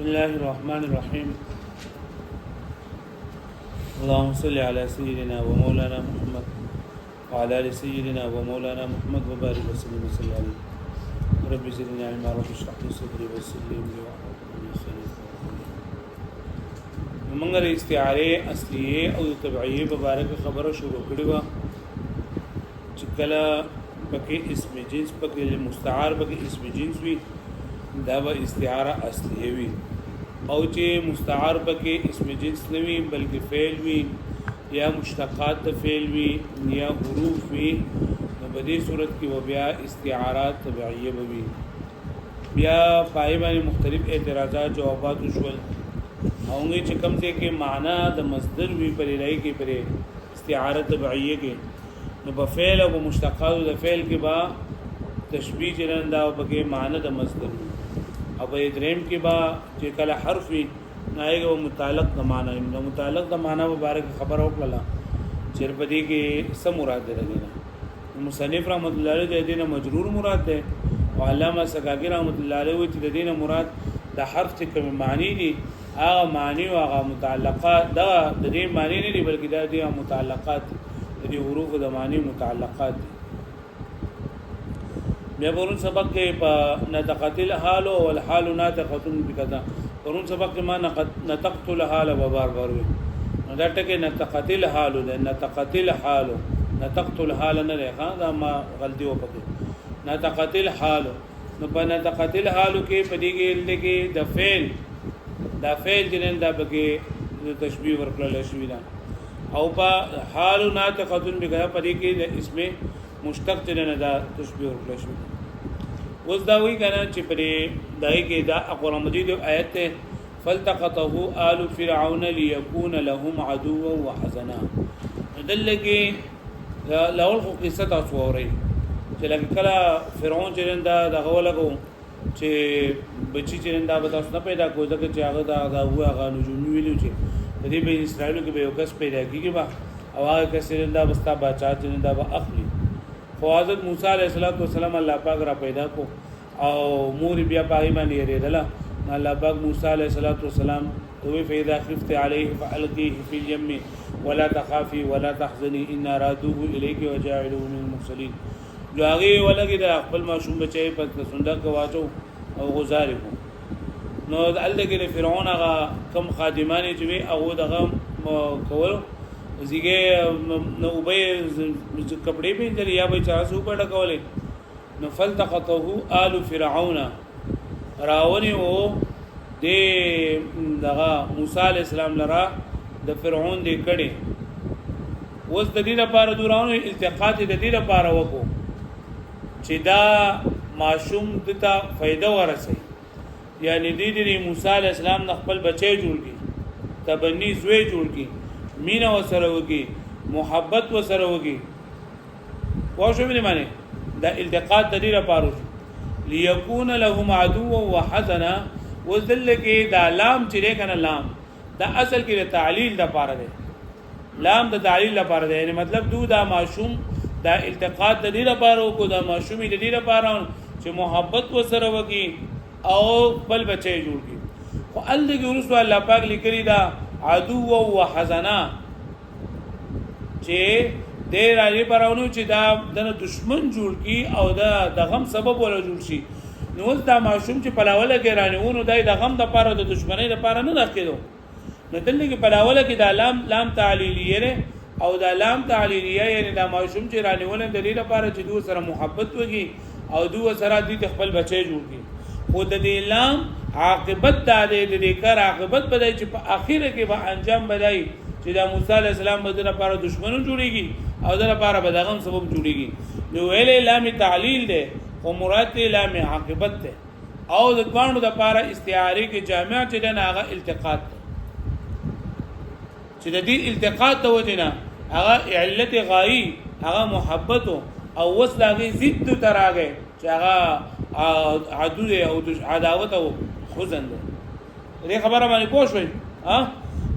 الله الرحمن الرحيم. اللهم صل على سيدنا ومولانا محمد وعلى ال سيدنا ومولانا محمد وبارك وسلم وصل عليه. رب زدني علما رب اشرح لي صدري ويسر لي امري واحلل عقدة من لساني. موږ د استعاره اصليه او تبعيه مبارک خبره شروع کړې و چې کله پکې اسم جنس پکې مستعار پکې اسم جنس وي دا به استعاره اصليه وي او چې مستعار پکې اسم جنس نه وي بلکې فعل وي یا مشتقات د فعل وي یا حروف وي نو په دې صورت کې و بیا استعارات تبعيه وي. بیا پای باندې مختلف اعتراضات جوابات وشول اونګي چې کوم څه کې معنا د مصدر وی پرې راي کې پرې استعاره تبعيه کې نو په فعل او مشتقات د فعل کې با تشبیه جنندا او بګه معنی د مصدر او په دریم کې با چې کله حرف وي نایګه متعلق د معنی نو متعلق د معنی مبارک خبر او کړه چې په دې کې سم مراد ده نه مصنف رحمت الله علیه د دینه مجرور مراد ده او علامه سکاکی رحمت الله علیه چې د دینه مراد د حرف څخه کوم معنی دي هغه معنی او هغه متعلقات دا د دې معنی نه دي بلکې دا دي متعلقات د حروف د معنی متعلقات دي. بیا پرون سبق کې په نتقتل حال او الحال ناتقتن بکذا پرون سبق کې ما نتقتل حال و بار بار وي نو دا ټکي نتقتل حال ده نتقتل حال نتقتل حال نه ښه دا ما غلطي وکړه نتقتل حال نو په نتقتل حال کې پدې کې د فعل دا فعل جنن دا بګي تشبيه ورکړل شوی دا او په حال ناتقتن بکذا پدې کې د اسم مشتق جنن دا تشبيه ورکړل شوی اوس دا وی کنه چې پرې دای کې دا قرآن مجید آیت ته فلتقطه آل فرعون ليكون لهم عدوا وحزنا دلګي لاول خو قصه تاسو اوري چې لکه کله فرعون چې دا دغه ولګو چې بچی چې دا به تاسو نه پیدا کوی ځکه چې هغه دا هغه نجوم ویلو چې د دې به اسرائیل کې به یو کس پیدا کیږي با او هغه کس دا بستا بچا چې دا به اخلي خو حضرت موسی علیہ السلام الله پاک را پیدا کو او مور بیا پای باندې یریدله الله پاک موسی علیہ السلام تو فاذا خفت عليه فالقيه في اليم ولا تخافي ولا تحزني ان رادوه اليك وجاعلوه من المرسلين جو هغه ولګي د خپل ماشوم بچي په صندوق واچو او غزار کو نو دلته فرعون هغه کم خادمانی چې هغه دغه کول زیګه نو وبې کپڑے به در یا به چا سو پټ کولې نو فلتقطه آل فرعون راونی او د دغه موسی علی السلام لرا د فرعون دی کړي اوس د دې لپاره دورانو التقاط د دې لپاره وکړو چې دا معشوم دته فائدہ ورسي یعنی دې موسی علی السلام د خپل بچي جوړ کی تبنی زوی جوړ کی مینا وسره وږي محبت وسره وږي واښو مې معنی دا التقاط د دې لپاره ليكون لهم عدوا وحزنا وذل کې دا لام چې کنه لام دا اصل کې د تعلیل د لپاره دی لام د تعلیل لپاره دی یعنی مطلب دو دا معشوم دا التقاط د دې لپاره کو دا معشومي د دې لپاره چې محبت وسره وږي او بل بچي جوړ کی خو الله کې رسول الله پاک لیکلی دا عدو و حزنا چې دې راځي پرونو چې دا د دشمن جوړ کی او دا د غم سبب ولا جوړ شي نو دا معشوم چې پلاوله کې رانیونو دای د غم د پاره د دشمنی د پاره نه راکېدو نو دلته کې پلاوله کې دا لام تعلیلیه او دا لام تعلیلیه یعنی دا معشوم چې رانیونه د دې لپاره چې دوی سره محبت وږي او دوی سره دې خپل بچي جوړ کی خو د دې لام عاقبت دا دې کار عاقبت بدای چې په اخیره کې به انجام بدای چې دا موسی علی السلام بدر لپاره دشمنو جوړیږي او در لپاره بدغم سبب جوړیږي نو ویلې لام تعلیل ده او مراد لام عاقبت ده او د باندې د لپاره استعاره کې جامع چې د هغه التقاط چې د دې التقاط د وجنه هغه علت غایی هغه محبت او وصله ضد تراغه چې هغه عدو او عداوت او حزن ده دې خبره باندې پوه شئ ها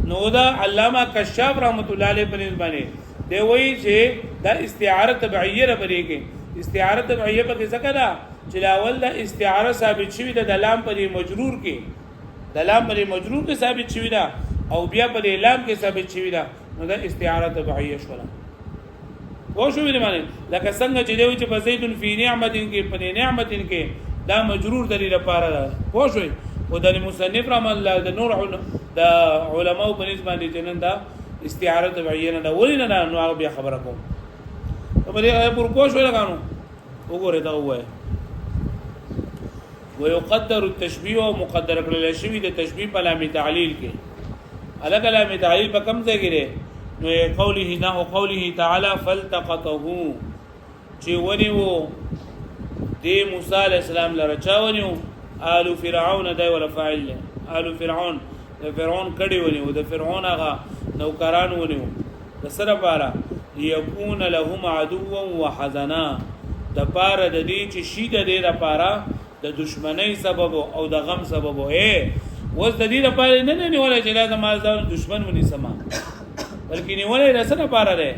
نو دا علامه کشاف رحمت الله علیه په باندې دی وایي چې دا استعاره تبعیه لري کې استعاره تبعیه په څه کې دا چې اول دا استعاره ثابت شوی د لام په مجرور کې د لام پر مجرور کې ثابت شوی دا او بیا پر لام کې ثابت شوی دا نو دا استعاره تبعیه شولا و شو ویل معنی لکه څنګه چې دوی چې بزیدن فی نعمتین کې په نعمتین کې دا مجرور د لپاره ده و شو او د مصنف رحم الله د نور د علماء په نسبت باندې جنن دا استعاره تبعیه نه ولینه نه نو بیا خبره کوم په دې پر پوښ ولا غانو وګوره دا وایي ويقدر التشبيه ومقدر کړل شوی د تشبيه په لام تعلیل کې الګ لام تعلیل په کم ځای کې نو قوله نه او قوله تعالی فالتقطه چې ونیو د موسی علی السلام لره چا ونیو آل فرعون دای ولا فاعل آل فرعون د فرعون کډي ونیو د فرعون هغه نوکران ونیو د سره پاره یکون لهم عدوا وحزنا د پاره د دې چې شي د دې لپاره د دشمنی سبب او د غم سبب وس د دې لپاره نه نیولای چې لازم ځان دشمن ونی سما بلکې نیولای رسنه پاره ده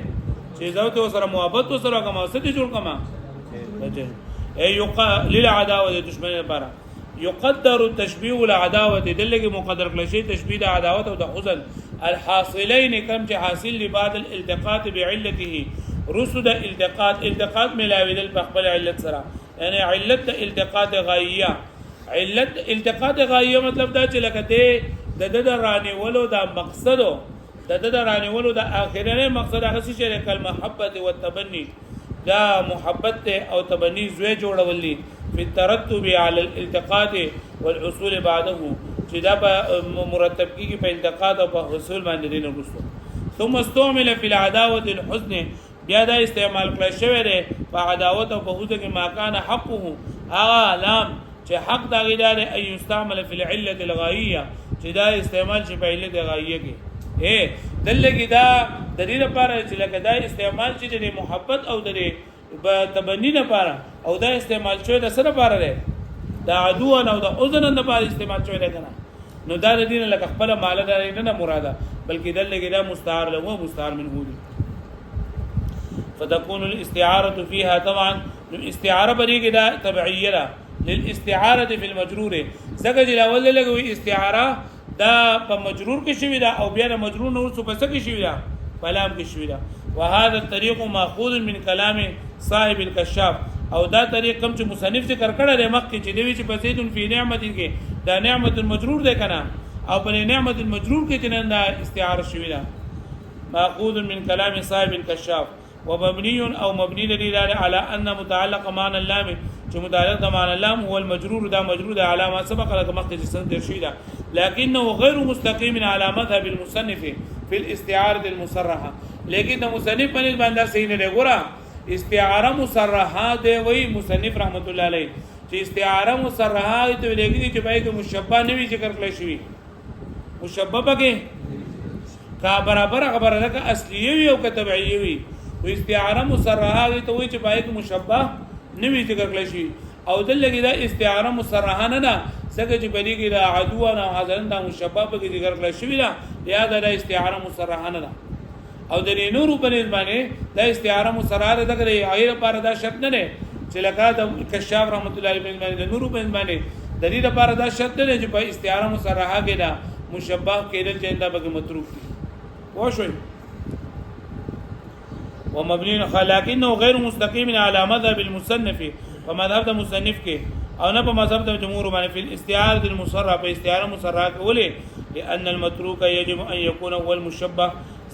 چې زوته سره محبت سره کوم څه دي جوړ کما للعداوه د دشمنی لپاره يقدر التشبيه العداوه دلګي مقدر کړل شي تشبيه د عداوت او د حزن الحاصلين كم چې حاصل لبعض الالتقاط بعلته رسد التقاط ملاوي د خپل علت سره یعنی علت التقاط غایه علت التقاط غایه مطلب دا چې لکه د رانی ولو دا مقصدو د رانی ولو دا اخرنه مقصد هغه چې کلمه محبت او تبني دا محبت او تبني زوی جوړولې په الترتب على الالتقاط والحصول بعده چې دا مرتب کیږي په التقاط او په حصول باندې دین ورسو ثم استعمل في العداوه الحزن بیا دا استعمال کړی شوی دی په عداوت او په حزن کې ما کان حقه هغه لام چې حق دا غیدار ای استعمل في العله الغایه چې دا استعمال شي په علت غایه کې دلګي دا د دې لپاره چې لکه دا استعمال چې د محبت او د تبنی لپاره او دا استعمال شوی د سره لپاره دی دا عدو او د اذن لپاره استعمال شوی دی کنه نو دا د دین لکه خپل مال نه مراده بلکې دلګي دا مستعار له مستعار منه دي فتكون الاستعاره فيها طبعا استعاره بریګه دا تبعیه للاستعاره في المجرور زګه چې اول لګوي استعاره دا په مجرور کې شوی دا او بیا مجرور نور څه په څه کې شوی دا کلام کې شوی دا وهذا الطريق ماخوذ من كلام صاحب الكشاف او دا طریق کوم چې مصنف ذکر کړی دی مخکې چې دوی چې بزیدن فی نعمت کې دا نعمت المجرور دی کنه او په نعمت المجرور کې چې دا استعاره شوی دا ماخوذ من كلام صاحب الكشاف ومبني او مبني لدلاله على ان متعلق معنى اللام چې متعلق د معنى اللام هو المجرور دا مجرور د علامه سبق لك مخکې سند شوی لكنه غير مستقيم على مذهب المصنف في الاستعاره المصرحه لیکن د مصنف په باندې صحیح نه ګورا استعاره مصرحه دی وی مصنف رحمت الله علیه چې استعاره مصرحه ته لګیږي چې پای کې مشبہ نه وی ذکر کړل شوی مشبہ پکې کا برابر خبره ده اصلي وي او تبعي وي و استعاره مصرحه ته وی چې پای کې مشبہ نه وی ذکر کړل شوی او دلګي دا استعاره مصرحه نه ده څنګه چې بلی کې دا عدو او حاضرن دا مشبہ په کې ذکر کړل شوی دا یا دا استعاره مصرحه نه ده او د نور په باندې دا استعاره مصرحه ده کړي غیر لپاره دا شرط نه ده چې لکه د کشاف رحمت الله علیه باندې د نور په باندې د دې لپاره دا شرط نه چې په استعاره مصرحه کې دا مشبہ کېدل چې دا به متروک دي وښوي ومبني لكنه غير مستقيم على مذهب المصنف فمذهب المصنف کې او نه په مذهب د جمهور باندې په استعاره المصرح په استعاره مصرح کولې لان المتروك يجب ان يكون هو المشبه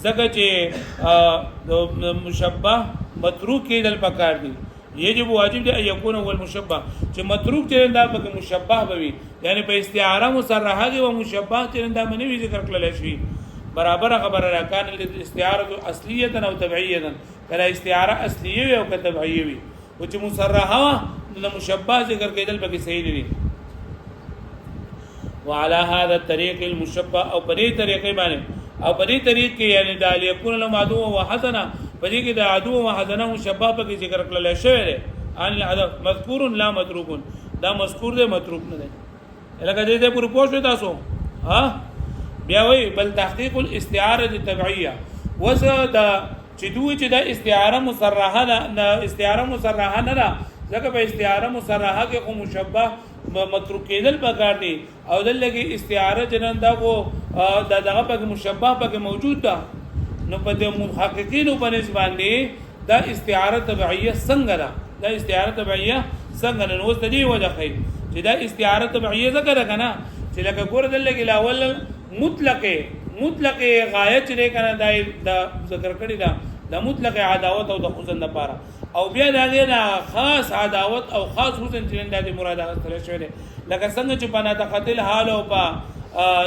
ځکه چې مشبه متروک کېدل پکار دي یجب واجب دی ان يكون هو المشبه چې متروک چې دا په مشبه بوي یعنی په استعاره مصرحه کې او مشبه چې دا منوي ذکر کړل شي برابر خبره را کان الاستعاره اصليه او تبعيه کله استعاره اصليه او تبعيه وي او چې مصرحه د مشبہ ذکر کېدل به صحیح دي وعلى هذا الطريق المشبہ او په دې طریقې باندې او په دې طریق کې یعنی د الیکون له عدو او حسنه په دې کې د عدو او حسنه مشبہ په کې ذکر کړل شوی دی ان العدو مذکور لا متروک دا مذکور دی متروک نه دی لکه دې پورې پوښتنه تاسو ها بیا وی بل تحقیق الاستعاره التبعيه وزه دا چې دوی چې د استعاره مصرحه نه استعاره مصرحه نه ځکه په استعاره مصرحه کې خو مشبہ متروک کېدل پکار دي او دلته استعاره جنن دا کو دا دغه په مشبہ پکې موجود ده نو په د محققینو په نسبت باندې دا استعاره تبعیه څنګه ده دا استعاره تبعیه څنګه نه اوس د دې وجه خې چې دا استعاره تبعیه ذکر کنه چې لکه ګور دلته لاول مطلق غایه چې کنه دا ذکر کړی دا د مطلق عداوت او د حسن لپاره او بیا دا نه خاص عداوت او خاص حسن چې د مراد غوښتل شوی لکه څنګه چې په نتقتل حال او په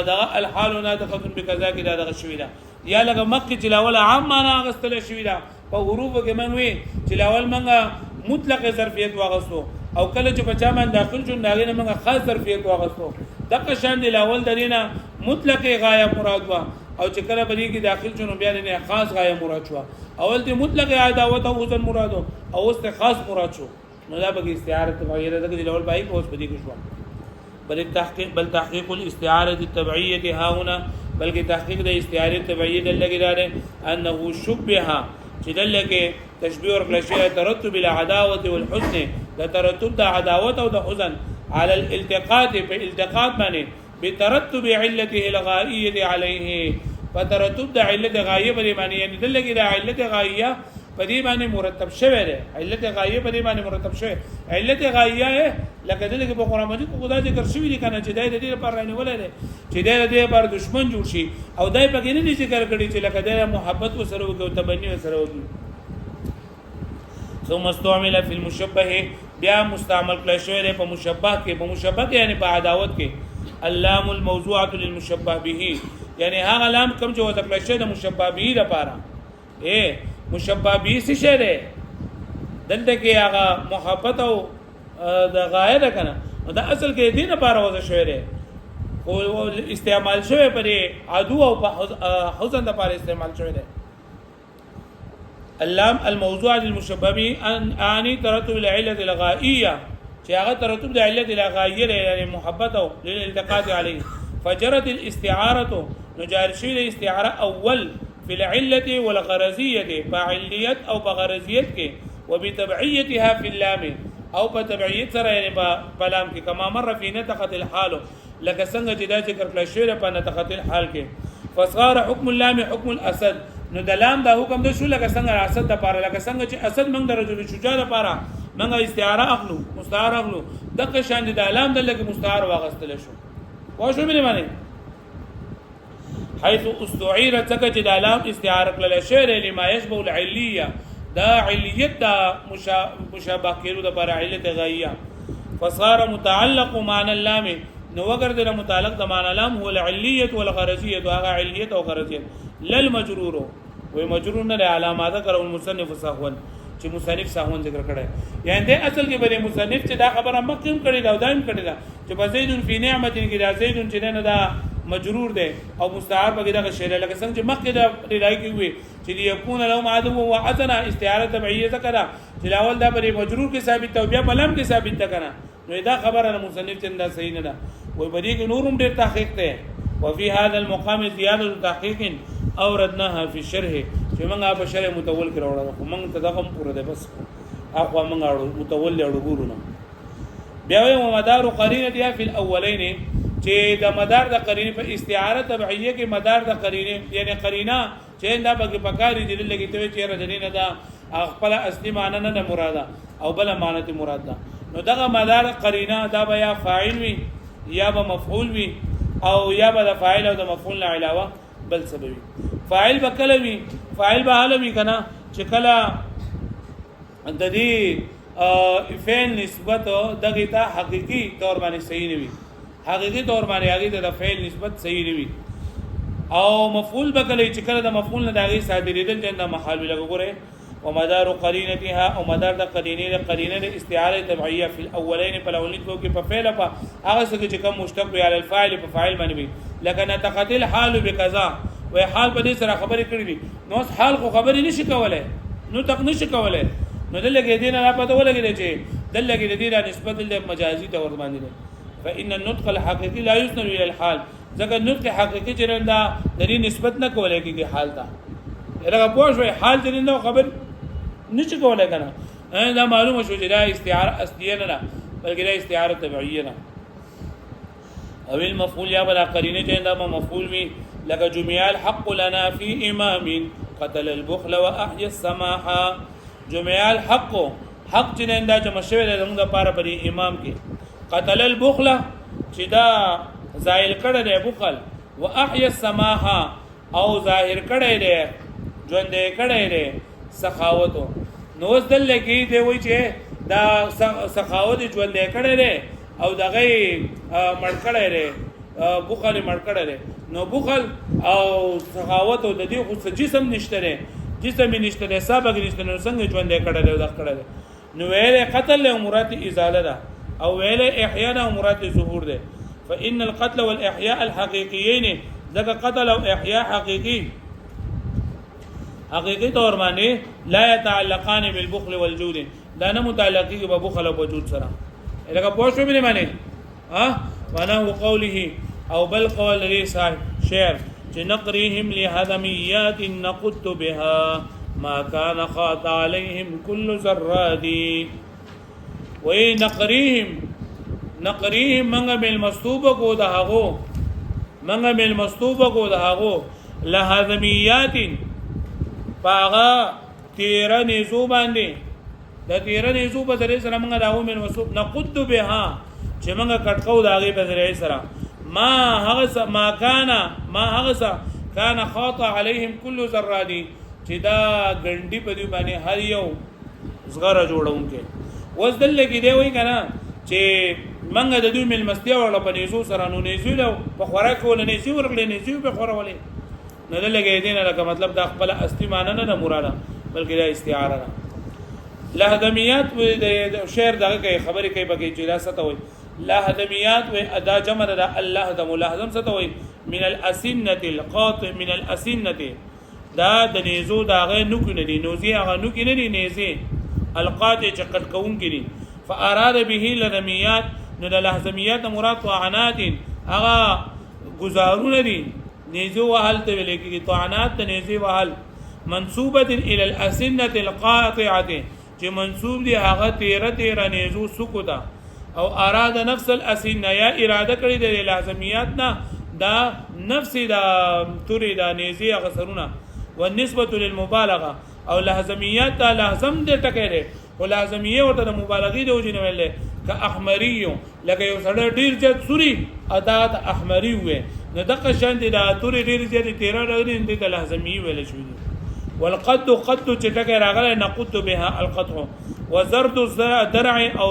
دغه الحال ناتقتل بکذا کې دا دغه شوی دا یا لکه مکه چې لاول عام معنا غوښتل شوی دا په حروف کې منوي چې لاول منګه مطلق ظرفیت واغستو او کله چې په چا باندې داخل شو ناغې نه منګه خاص ظرفیت واغستو دغه شان دی لاول درینه مطلق غایه مراد وا او چې کله بری کې داخل شونه بیا نه خاص غایه مراد شو اول ته مطلق عداوت او حسن مراد او اوس ته خاص مراد شو نو دا به استعاره تبعیه ده چې اول پای اوس بدی کې شو بل تحقیق الاستعاره التبعیه ها هنا بلکې تحقیق د استعاره تبعیه د لګیدار انه شبهه چې دلته تشبیه او کلشیه ترتب العداوه والحسن دا ترتب د عداوت او د حزن على الالتقاط په التقاط باندې بترتب علته الغائيه عليه فترتب د علت غایه په معنی یعنی دلته د علت غایه په دې باندې مرتب شوی دی علت غایه په دې باندې مرتب شوی علت غایه لکه دلته په قرآن مجید کو خدای ذکر شوی دی کنه چې د دې لپاره نه ولې چې د دې لپاره دشمن جوړ شي او دای په کې نه ذکر کړي چې لکه د محبت وسره او تبنی وسره وږي ثم استعمل في المشبه بیا مستعمل کړی شوی دی په مشبه کې په مشبه کې یعنی په عداوت کې اللام الموضوعه للمشبه به یعنی هغه لام کوم چې وځ کړی شوی د مشبه به لپاره مشبه به څه شی دی دلته کې هغه محبت او د غایه ده کنه دا اصل کې دینه لپاره وځ شوی دی او استعمال شوی په عدو او په حزن لپاره استعمال شوی دی اللام الموضوع للمشبه به اني ترتب العله الغائيه چې هغه ترتب د علت الغائيه یعنی محبت او للالتقاط عليه فجرت الاستعاره نجارشي الاستعاره اول في العله والغرضيه فعليه او بغرضيه کې وبتبعيتها في اللام او بتبعيه سره یعنی په لام کې کما مر في نتقت الحال لکه څنګه چې دا ذکر کړل شوی په نتقت الحال کې فصار حكم اللام حكم الاسد نو د لام دا حکم د شو لکه څنګه اسد د پاره لکه څنګه چې اسد موږ د رجل شجاع لپاره موږ استعاره اخلو مستعار اخلو دغه شان د لام د لکه مستعار واغستل شو واښو مې معنی حيث استعير تک چې د لام استعاره کړل شعر لما يشبه العليه دا علیت دا مشابه کېرو د پر علت غایه فصار متعلق معنى اللام نو وګرځي متعلق د معنی لام هو العلیه والغرضیه هغه علیت او غرضیه للمجرور و مجرور نه علامات کړو المصنف سهون چې مصنف سهون ذکر کړي یعنی د اصل کې بری مصنف چې دا خبره مخکیم کړي دا دایم کړي دا چې بزیدن فی نعمت کې دا زیدن چې نه دا مجرور دی او مستعار بګی دا شی لکه څنګه چې مخکې دا لای کې وي چې یکون لهم عدو و عدنا استعاره تبعیه ذکر چې لاول دا بری مجرور کې ثابت او بیا بلم کې ثابت ده کنه نو دا خبره مصنف څنګه دا صحیح نه ده وای بری کې نورم ډیر تحقیق ده وفي هذا المقام زياده تحقيق اوردناها في الشرح چې موږ په شرح متول کې راوړل خو موږ ته دغه پوره ده بس اخو موږ اړو متول له ورونو بیا و مدار قرینه دی فی الاولین چې د مدار د قرینه په استعاره تبعیه کې مدار د قرینه یعنی قرینه چې دا به پکاري دي لګي ته چې رجنینه دا خپل اصلي معنی نه مراده او بل معنی مراد ده نو دغه مدار قرینه دا به یا فاعل وي یا به مفعول وي او یا به د فاعل او د مفعول نه علاوه بل سبب فاعل بکلوي فاعل به حالوي کنه چې کله د دې فعل نسبت دغه ته حقيقي تور باندې صحیح نه وي حقيقي تور باندې هغه د فعل نسبت صحیح نه وي او مفعول بکلوي چې کله د مفعول نه دغه صادریدل د محال لګوره ومدار قرینتها او مدار د قرینه د استعاره تبعیه فی الاولین په اولین کې په فعل په هغه څه چې کوم مشتق وي علی الفاعل په فاعل باندې وي لکه نتقتل حال بکذا و حال په دې سره خبرې کړې دي نو حال خو خبرې نشي کولای نو تک نشي کولای نو دلته دې نه پته ولګی چې دلته دې د نسبت د مجازي تور باندې ده فان النطق الحقيقي لا يسند الى الحال ځکه نطق حقيقي چې د دې نسبت نه کولای کیږي حال ته هغه پوښوي حال دې نه خبر نشي کولای کنه دا معلومه شو چې دا استعاره اصليه نه بلکې دا استعاره تبعیه نه او المفعول یا بلا قرینه چنده مفعول وی لکه جمع الحق لنا فی امام قتل البخل واحيا السماحه جمع الحق حق چنده جمع شوی د موږ لپاره په امام کې قتل البخل چې دا زائل کړه د بخل واحيا السماحه او ظاهر کړه دی ژوند کړه دی سخاوت نو اوس دلته کې دی وای چې دا سخاوت ژوند کړه دی او دغه مړ کړه دی بخل مړ کړه دی نو بخل او سخاوت او د دې خو جسم نشته دی جسم نشته دی سبق نشته نو څنګه ژوند کړه دی دا کړه دی نو ویل قتل له مراد ازاله ده او ویل احیاء او مراد ظهور ده فان القتل والاحياء الحقيقيين ذکر قتل او احیاء حقيقي طور باندې لا يتعلقان بالبخل والجود دا نه متعلقي به بخل او وجود سره لکه پوښتنه به معنی وانا قوله او بل قول لري صاحب شعر چې نقريهم لهدميات نقد بها ما كان خاط عليهم كل زرادي وي نقريهم منغ بالمستوبه کو دهغو منغ بالمستوبه کو دهغو لهدميات باغا تیرا نزو باندې د تیرا نزو په ذریعہ سره موږ داو من وسوب نقد بها چې موږ کټکو داغه په ذریعہ سره ما كان خاطا عليهم كل زرادي چې دا ګنډي په دی باندې هر یو زغره جوړونکې وز دل کې دی وای کنه چې موږ د دوی مل مستیا ولا په نيزو سره نو نيزو له په خوراک ول نيزو ورغلې نيزو په خورولې نه لګې دین لکه مطلب دا خپل استمانه نه مراده بلکې دا استعاره ده لهدمیات د شعر دغه کوي خبرې کوي بګي چې راسته وي لهدمیات و ادا جمع ده الله د ملازم څه ته وي من الاسنه القاطع من الاسنه دا د نيزو داغه نو کې نه دي نوزي هغه نو کې نه دي نيزي القاطع چقد کون کې دي فاراد به لرميات نو د لهزميات مراد طعنات هغه گزارونه دي نيزو وهل ته ویل کې طعنات ته نيزي وهل منسوبه الى الاسنه القاطعه چې منسوب دي هغه تیره نيزو سکوتا او اراد نفس الاسنه یا اراده کړی د لازمیات نه دا نفس دا توري دا نيزي غسرونه والنسبه للمبالغه او لازمیات دا لازم دې ټکې ده او لازمیه ورته د مبالغې د وجنه ویل ک احمري لکه یو سړی ډیر جد سوري ادا د احمري وې نو دغه شان دي دا توري ډیر جد 13 ډیر د لازمیه ویل شوې والقد قد چټکه راغله نقد بها القطع وزرد درع او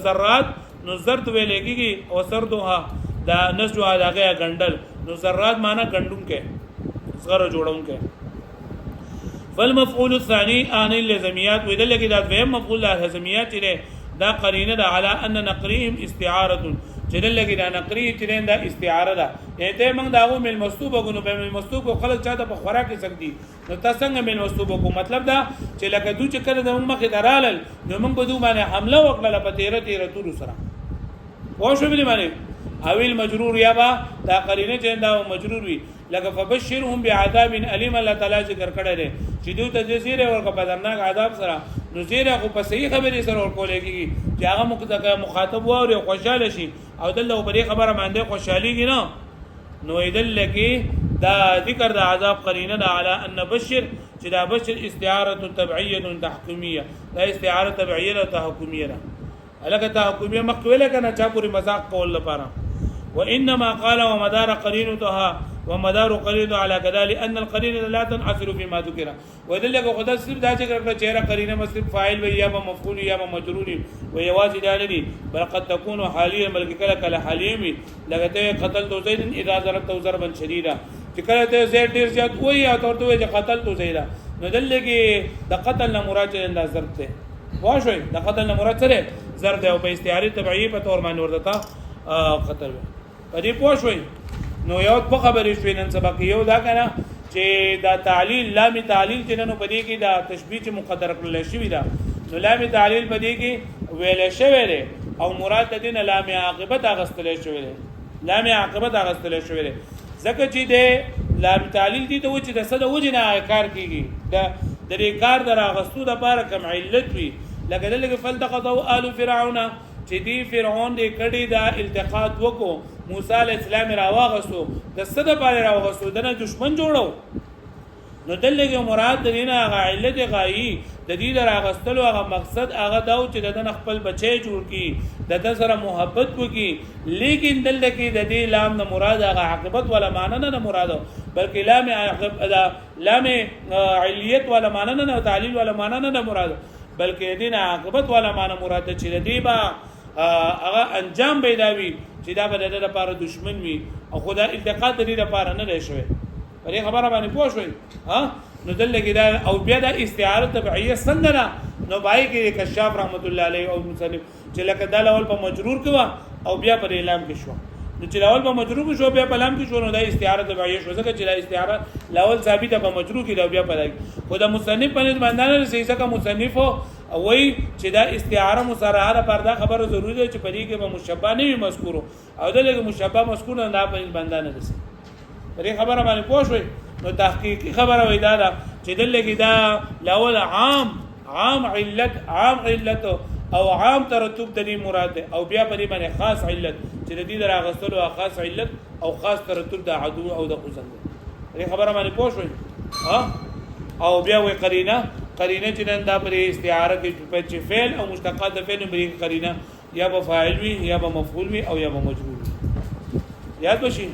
ذرات نو زرد ویلېږي او زردها دا نسجو هغه غندل نو ذرات معنا غندون کې صغره جوړون کې فالمفعول الثاني ان اللزميات ودل کې دا دویم مفعول لازمیات چې دا قرینه ده علی ان نقريهم استعاره چې دل کې دا نقری چې دا استعاره ده ته موږ داغو مل مستوب غنو په مل مستوب خلک چاته په خوراک کې سکدي نو تاسو څنګه مل مستوب کو مطلب دا چې لکه دوی چې کړه د مخه درالل نو موږ په دوی باندې حمله وکړه په 13 تور سره واو شو بلی معنی اویل مجرور یا با دا قرینه چې دا مجرور وي لکه فبشرهم بعذاب الیم الله تعالی ذکر کړه دي چې دوی ته زیره ورکه په درناک عذاب سره نو زیره خو په صحیح خبرې سره ورکول کېږي چې هغه مخاطب وو او خوشاله شي او دلته په دې خبره باندې خوشحاليږي نو ایدل کې دا ذکر د عذاب قرینه ده علی ان بشر چې دا بشر استعاره تبعیه تحکمیه دا استعاره تبعیه او تحکمیه ده الکه تحکمیه مخوله کنه چا پوری مذاق کول لپاره وانما قال ومدار قرينتها ومدار قرينه على كذلك ان القرينه لا تنحصر فيما ذكر ودلته خدا صرف دا ذکر کړه چهره قرینه مصرف فاعل وي یا مفعول یا مجرور وي واجب دالدي بل قد تكون حاليا بلکې کله حاليا لګته قتل تو زید اذا ضربت ضربا شديدا چې کله ته زید ډیر زیات وي یا تورته وي چې قتل تو زیدا نو دلته د قتل نه مراد انداز ضرب ته واښوي د قتل نه مراد سره ضرب دی او په استعاره تبعیه په تور باندې ورته قتل پدې پوښوي نو یو په خبرې شوې نن سبق یو دا کنه چې دا تعلیل لام تعلیل چې نن په دې کې دا تشبیه چې مقدر کړل شوی دا نو لام تعلیل په دې کې ویل شوی دی او مراد د دې لام عاقبت اغستل شوی دی لام عاقبت اغستل شوی دی ځکه چې د لام تعلیل دي ته و چې د صد وجنه کار کیږي د دې کار در اغستو د لپاره کوم علت وي لکه دلته فلتقطوا آل فرعون چې دی فرعون دې کړي دا التقاط وکړو موسی علی السلام راوغسو د صد پاره راوغسو دنه دشمن جوړو نو دلته مراد دینه هغه علت غایي د دې راغستلو هغه مقصد هغه دا چې د خپل بچي جوړ کی د سره محبت وکي لیکن دلته کې د دې لام نه مراد هغه عاقبت ولا معنی نه مراد بلکې لام عاقبت لام علیت ولا معنی نه تعلیل ولا معنی نه مراد بلکې دین عاقبت ولا معنی مراد چې دې با هغه انجام پیداوي چې دا به د لپاره دشمن وي او خدا التقاط دې لپاره نه لشي پرې خبره باندې پوه شوي ها نو دلته کې دا او بیا د استعاره تبعیه څنګه نو بای کې کشاف رحمت الله علیه او مصنف چې لکه دا اول په مجرور کوا او بیا پر اعلام کې شو نو چې اول په مجرور شو بیا په لام کې شو نو د استعاره تبعیه شو ځکه چې د استعاره لاول ثابته په مجرور کې دا بیا پر خدا مصنف باندې باندې سې ځکه مصنف وای چې دا استعاره مصارعه پردا خبره ضروری ده چې پرې کې به مشبہ نه وي مذکور او دلته مشبہ مذکور نه په باندې نه ده پرې خبره باندې پوه شوي نو تحقیقی خبره وای دا چې دلته کې دا لاول عام علت او عام ترتب د دې مراد ده او بیا په دې باندې خاص علت چې د دې راغستلو خاص علت او خاص ترتب د عدو او د خزن دې خبره باندې پوه شوي ها او بیا وی قرینه چې نن دا پر استعاره کې چې فعل او مشتقات د فعل بری قرینه یا به فاعل وي یا به مفعول وي او یا به مجرور وي یاد وشي